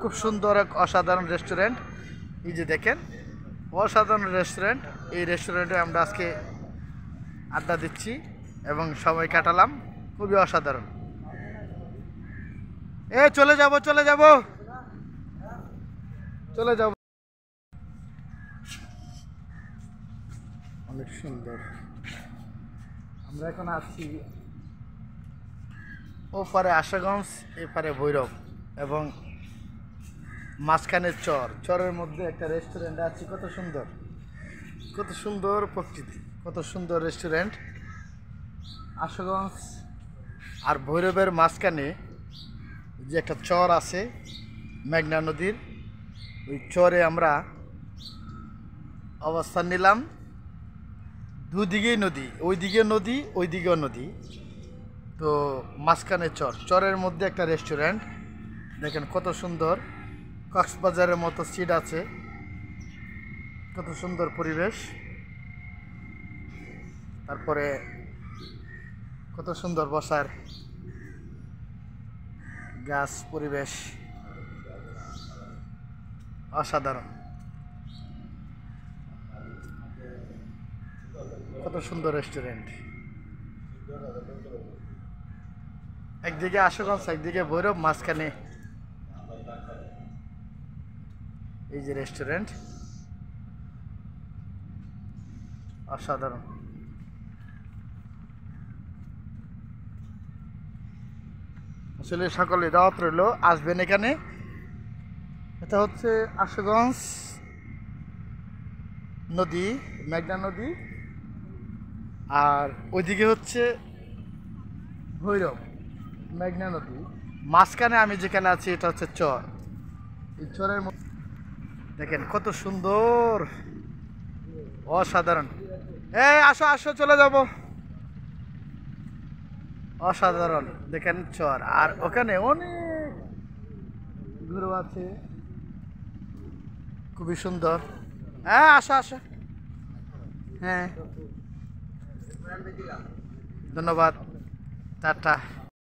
খুব সুন্দর এক অসাধারণ রেস্টুরেন্ট। এই যে দেখেন অসাধারণ রেস্টুরেন্ট। এই রেস্টুরেন্টে আমরা আজকে আড্ডা দিচ্ছি এবং সময় কাটালাম, খুবই অসাধারণ। চলে যাব চলে যাব চলে যাব। অনেক সুন্দর। আমরা এখন আছি ওপারে আশাগঞ্জ, এপারে ভৈরব এবং মাঝখানে চরের মধ্যে একটা রেস্টুরেন্ট আছে। কত সুন্দর, কত সুন্দর প্রকৃতি, কত সুন্দর রেস্টুরেন্ট। আশুগঞ্জ আর ভৈরবের মাঝখানে যে একটা চর আছে মেঘনা নদীর, ওই চরে আমরা অবস্থান নিলাম। দুদিকেই নদী, ওইদিকে নদী ওইদিকেও নদী, তো মাঝখানে চরের মধ্যে একটা রেস্টুরেন্ট। দেখেন কত সুন্দর, কক্সবাজারের মতো সিট আছে, কত সুন্দর পরিবেশ। তারপরে কত সুন্দর বসার গাছ, পরিবেশ অসাধারণ। কত সুন্দর রেস্টুরেন্ট। একদিকে আশুগঞ্জ, একদিকে ভৈরব, মাঝখানে এই যে রেস্টুরেন্ট, অসাধারণ। আসলে সকলে দাওয়াত রইল, আসবেন এখানে। এটা হচ্ছে আশুগঞ্জ নদী, মেঘনা নদী, আর ওইদিকে হচ্ছে ভৈরব, মেঘনা নদী। মাঝখানে আমি যেখানে আছি এটা হচ্ছে চর। এই চরের মধ্যে দেখেন কত সুন্দর, অসাধারণ। আসো আসো চলে যাব। অসাধারণ দেখেন চর, আর ওখানে অনেক গরু আছে, খুবই সুন্দর। আসো আসো। হ্যাঁ, ধন্যবাদ, টাটা।